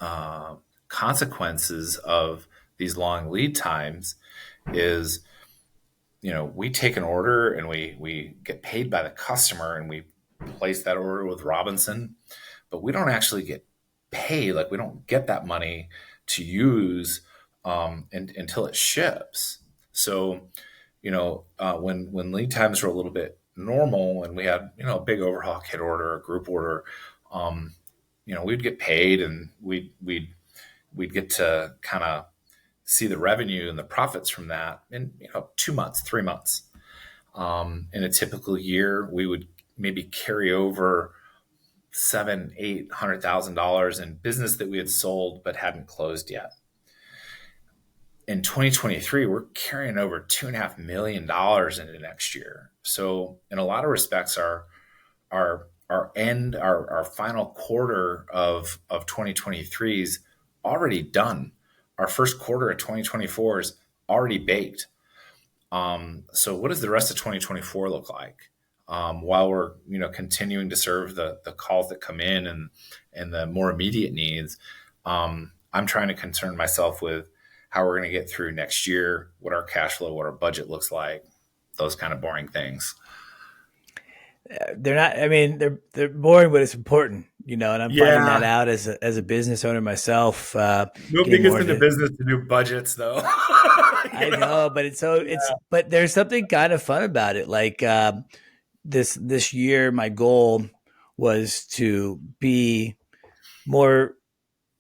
uh, consequences of these long lead times is, we take an order and we get paid by the customer and we place that order with Robinson, but we don't actually get paid. Like we don't get that money to use until it ships. So, when lead times are a little bit normal and we had, a big overhaul kit order, a group order, um, we'd get paid and we'd get to kind of see the revenue and the profits from that in 2 months, 3 months. In a typical year, we would maybe carry over $700,000, $800,000 in business that we had sold but hadn't closed yet. In 2023, we're carrying over $2.5 million into next year. So, in a lot of respects, our final quarter of 2023 is already done. Our first quarter of 2024 is already baked. So what does the rest of 2024 look like? While we're continuing to serve the calls that come in and the more immediate needs, I'm trying to concern myself with how we're going to get through next year, what our cash flow, what our budget looks like, those kind of boring things. They're not. I mean, they're boring, but it's important, and I'm finding that Yeah, out as a business owner myself. nobody Getting gets more into into. business to do budgets, though. I know, but but there's something kind of fun about it. Like this year, my goal was to be more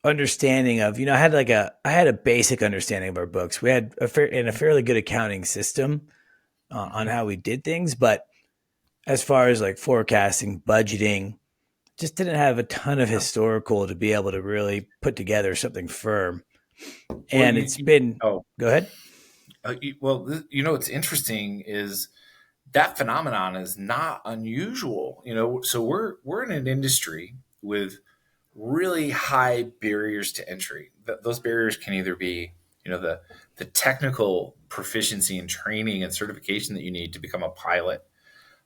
understanding of. I had a basic understanding of our books. We had a fairly good accounting system on how we did things, but as far as like forecasting, budgeting, just didn't have a ton of historical to be able to really put together something firm. Well, And it's been, oh, go ahead. what's interesting is that phenomenon is not unusual. So we're in an industry with really high barriers to entry. Those barriers can either be, the technical proficiency and training and certification that you need to become a pilot,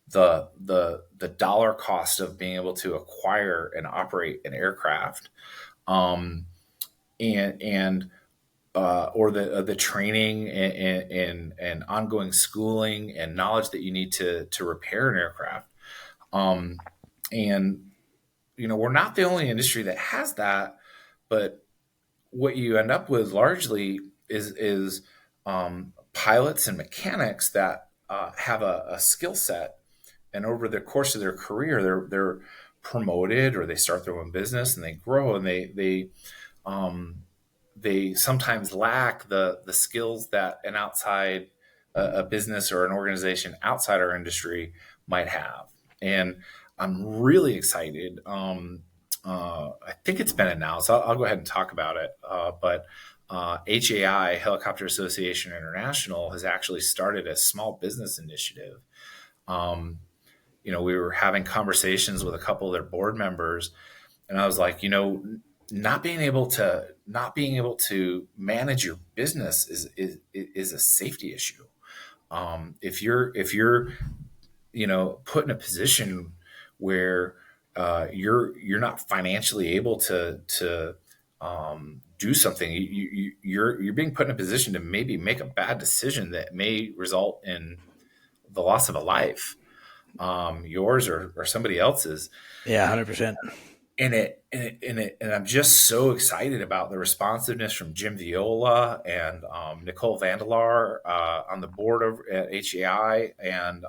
the dollar cost of being able to acquire and operate an aircraft, um, and or the training and ongoing schooling and knowledge that you need to repair an aircraft. Um, and we're not the only industry that has that, but what you end up with largely is pilots and mechanics that have a skill set, and over the course of their career, they're promoted or they start their own business and they grow and they they sometimes lack the skills that an outside a business or an organization outside our industry might have. And I'm really excited. I think it's been announced. I'll go ahead and talk about it. But HAI, Helicopter Association International, has actually started a small business initiative. We were having conversations with a couple of their board members, and I was like, not being able to manage your business is a safety issue. If you're put in a position where you're not financially able to do something, you're being put in a position to maybe make a bad decision that may result in the loss of a life, yours or somebody else's. Yeah, 100%. And I'm just so excited about the responsiveness from Jim Viola and Nicole Vandelar on the board at HAI, and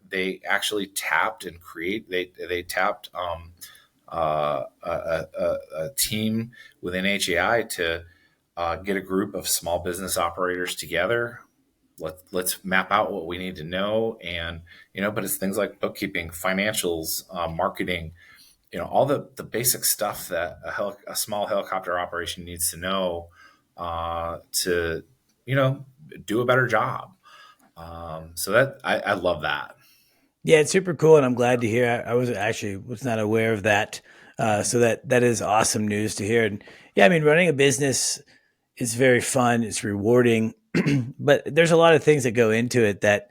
they actually tapped they tapped a team within HAI to get a group of small business operators together. Let's map out what we need to know, and but it's things like bookkeeping, financials, marketing, all the basic stuff that a small helicopter operation needs to know to do a better job. So that I love that. Yeah, it's super cool, and I'm glad to hear. I was not aware of that, so that is awesome news to hear. And yeah, I mean, running a business is very fun. It's rewarding, but there's a lot of things that go into it that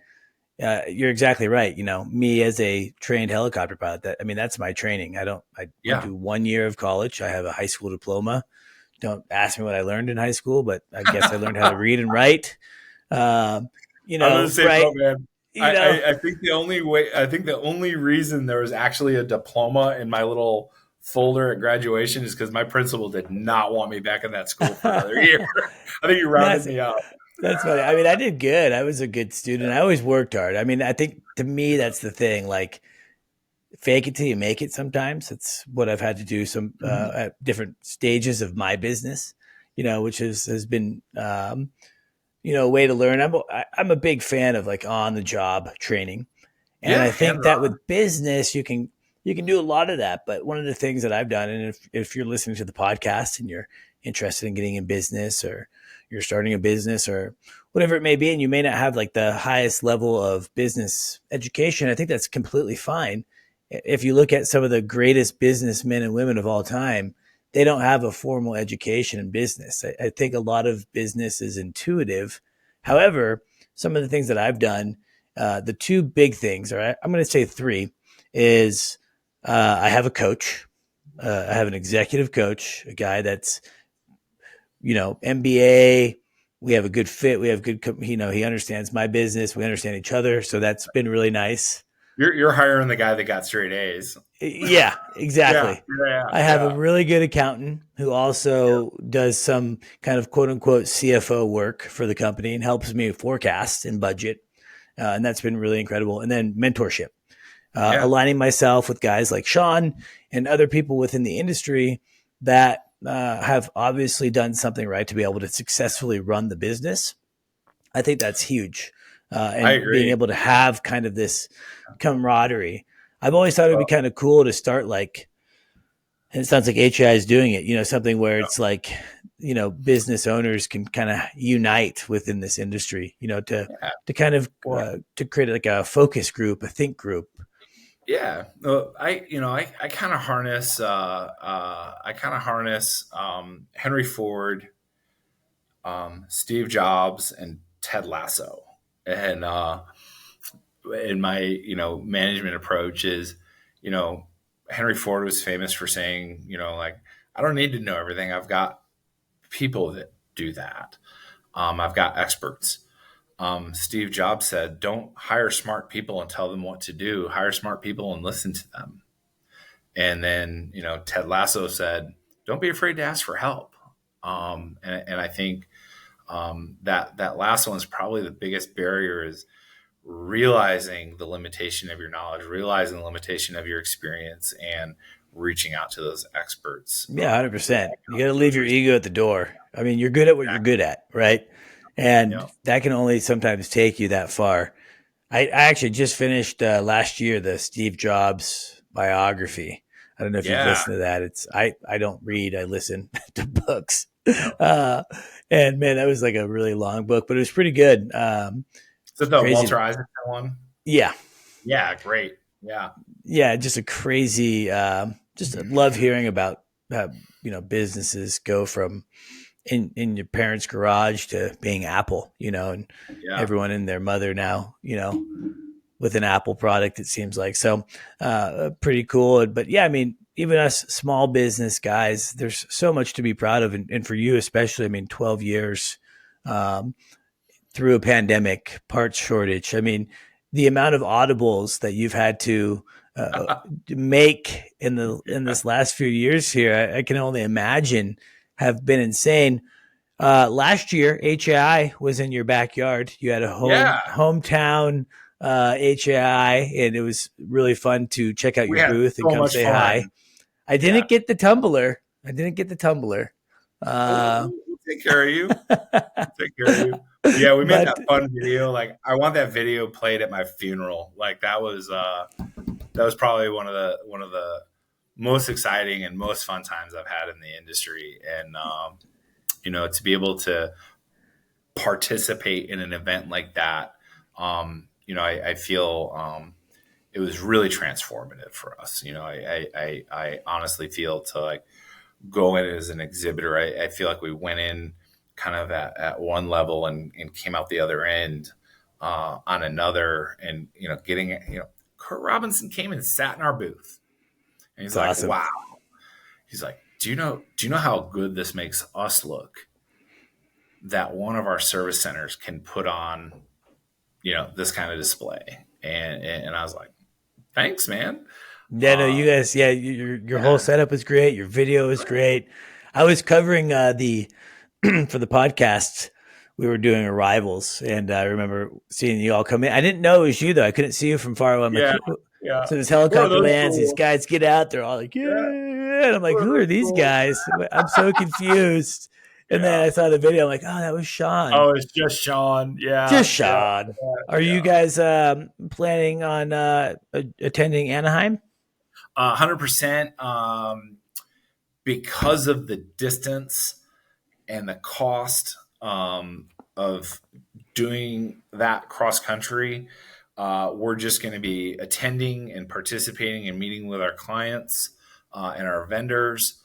you're exactly right. Me as a trained helicopter pilot, that's my training. I went to 1 year of college. I have a high school diploma. Don't ask me what I learned in high school, but I guess I learned how to read and write. I'm gonna say, right? Bro, man. I think the only reason there was actually a diploma in my little folder at graduation is because my principal did not want me back in that school for another year. I think you rounded me up. That's funny. I mean, I did good. I was a good student. I always worked hard. I mean, I think to me, that's the thing. Like, fake it till you make it sometimes. It's what I've had to do at different stages of my business, which has been, a way to learn. I'm a big fan of like on the job training. And I think that with business, you can do a lot of that. But one of the things that I've done, and if you're listening to the podcast and you're interested in getting in business, or you're starting a business or whatever it may be, and you may not have like the highest level of business education, I think that's completely fine. If you look at some of the greatest businessmen and women of all time, they don't have a formal education in business. I think a lot of business is intuitive. However, some of the things that I've done, the two big things, or I'm going to say three, is I have a coach. I have an executive coach, a guy that's, MBA. We have a good fit. We have good, he understands my business. We understand each other. So that's been really nice. You're hiring the guy that got straight A's. Yeah, exactly. I have a really good accountant who also does some kind of quote unquote CFO work for the company and helps me forecast and budget. And that's been really incredible. And then mentorship, aligning myself with guys like Sean and other people within the industry that have obviously done something right to be able to successfully run the business. I think that's huge. And being able to have kind of this camaraderie. I've always thought it would be kind of cool to start like, and it sounds like HI is doing it, something where it's like, business owners can kind of unite within this industry, to kind of, to create like a focus group, a think group. Yeah. I kind of harness, Henry Ford, Steve Jobs, and Ted Lasso. And in my management approach is, Henry Ford was famous for saying, I don't need to know everything. I've got people that do that. I've got experts. Steve Jobs said, don't hire smart people and tell them what to do. Hire smart people and listen to them. And then Ted Lasso said, don't be afraid to ask for help. And I think that last one is probably the biggest barrier, is realizing the limitation of your knowledge, realizing the limitation of your experience, and reaching out to those experts. Yeah, 100%. You got to leave your ego at the door. I mean, you're good at what you're good at, right? And Yeah. that can only sometimes take you that far. I actually just finished last year the Steve Jobs biography. I don't know if you've Yeah. listened to that. I don't read, I listen to books. Yeah. And man, that was like a really long book, but it was pretty good. Is it the Walter Isaacson one? Yeah. Yeah, great. Yeah. Yeah, just a crazy just love hearing about businesses go from in your parents' garage to being Apple, and everyone and their mother now, with an Apple product, it seems like. So pretty cool. But yeah, I mean, even us small business guys, there's so much to be proud of. And for you especially, I mean, 12 years through a pandemic, parts shortage. I mean, the amount of audibles that you've had to make in this last few years here, I can only imagine have been insane. Last year, HAI was in your backyard. You had a hometown HAI, and it was really fun to check out your booth and come say hi. I didn't get the tumbler. We'll take care of you. Yeah, we made that fun video. Like, I want that video played at my funeral. Like, that was probably one of the most exciting and most fun times I've had in the industry. And to be able to participate in an event like that, I feel it was really transformative for us. I honestly feel to like go in as an exhibitor. I feel like we went in kind of at one level and came out the other end on another. And Kurt Robinson came and sat in our booth, and he's like, awesome. Wow. He's like, do you know how good this makes us look? That one of our service centers can put on, this kind of display. And I was like, thanks, man. Yeah, no, you guys, your whole setup is great. Your video is great. I was covering for the podcast. We were doing arrivals, and I remember seeing you all come in. I didn't know it was you though. I couldn't see you from far away. I'm like, so this helicopter lands. Cool. These guys get out. They're all like, yeah. And I'm like, who are these guys? I'm so confused. And then I saw the video. I'm like, oh, that was Sean. Oh, it's just Sean. Yeah. Just Sean. Yeah. Are you guys planning on attending Anaheim? 100%. Because of the distance and the cost of doing that cross country, we're just going to be attending and participating and meeting with our clients and our vendors.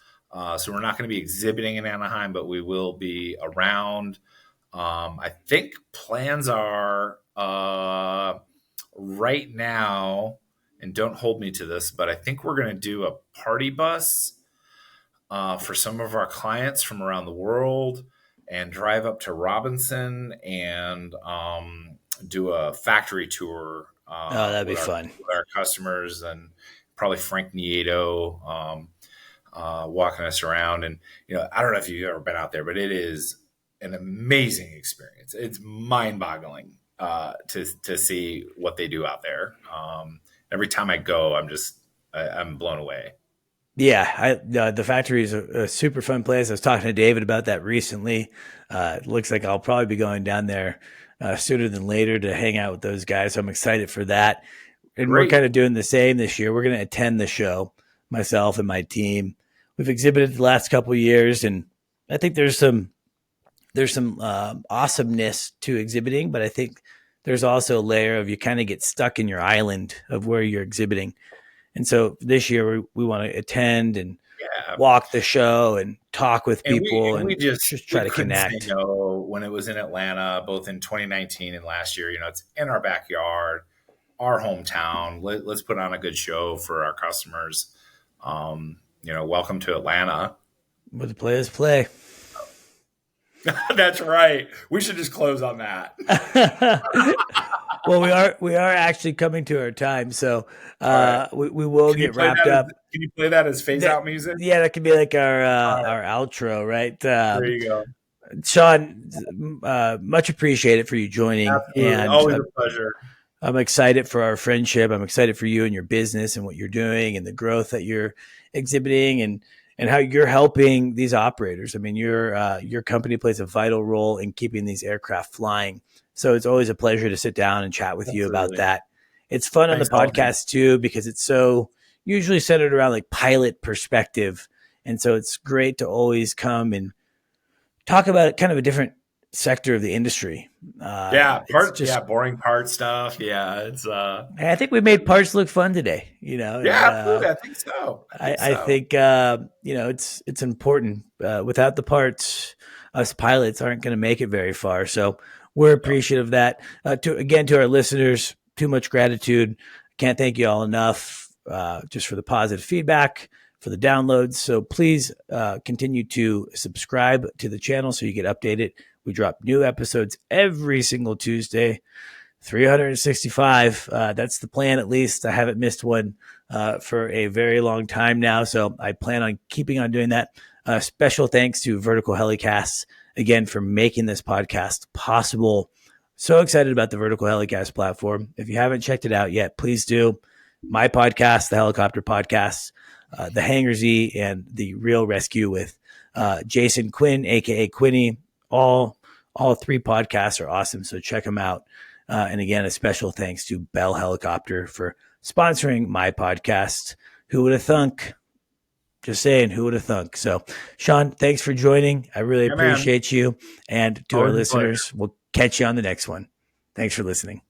So we're not going to be exhibiting in Anaheim, but we will be around. I think plans are right now, and don't hold me to this, but I think we're going to do a party bus for some of our clients from around the world and drive up to Robinson and do a factory tour. That'd be fun. With our customers, and probably Frank Nieto walking us around. And, I don't know if you've ever been out there, but it is an amazing experience. It's mind-boggling to see what they do out there. Every time I go, I'm blown away. Yeah, the factory is a super fun place. I was talking to David about that recently. It looks like I'll probably be going down there sooner than later to hang out with those guys. So I'm excited for that. And Great. We're kind of doing the same this year. We're going to attend the show, myself and my team. We've exhibited the last couple of years, and I think there's some awesomeness to exhibiting, but I think there's also a layer of you kind of get stuck in your island of where you're exhibiting. And so this year we want to attend and walk the show and talk with people and we just try to connect. Say no when it was in Atlanta, both in 2019 and last year, it's in our backyard, our hometown. Let's put on a good show for our customers. Welcome to Atlanta. Where the players play. That's right. We should just close on that. Well, we are actually coming to our time, so we will get wrapped up. Can you play that as phase out music? Yeah, that could be like our outro, right? There you go. Sean, much appreciated for you joining. Absolutely. And always a pleasure. I'm excited for our friendship. I'm excited for you and your business and what you're doing and the growth that you're exhibiting. And and how you're helping these operators. I mean, your company plays a vital role in keeping these aircraft flying. So it's always a pleasure to sit down and chat with you about that. It's fun on the podcast too, because it's so usually centered around like pilot perspective. And so it's great to always come and talk about kind of a different sector of the industry. Boring part stuff. Yeah, it's. I think we made parts look fun today. Absolutely. I think so. I think it's important. Without the parts, us pilots aren't going to make it very far. So we're appreciative of that. To our listeners, too much gratitude. Can't thank you all enough. Just for the positive feedback, for the downloads. So please continue to subscribe to the channel so you get updated. We drop new episodes every single Tuesday, 365. That's the plan, at least. I haven't missed one for a very long time now, so I plan on keeping on doing that. Special thanks to Vertical Helicasts, again, for making this podcast possible. So excited about the Vertical Helicast platform. If you haven't checked it out yet, please do. My podcast, the Helicopter Podcast, the Hangar Z, and the Real Rescue with Jason Quinn, aka Quinny. All three podcasts are awesome, so check them out. And again, a special thanks to Bell Helicopter for sponsoring my podcast. Who would have thunk? Just saying, who would have thunk? So, Sean, thanks for joining. I really appreciate you. And to our listeners, we'll catch you on the next one. Thanks for listening.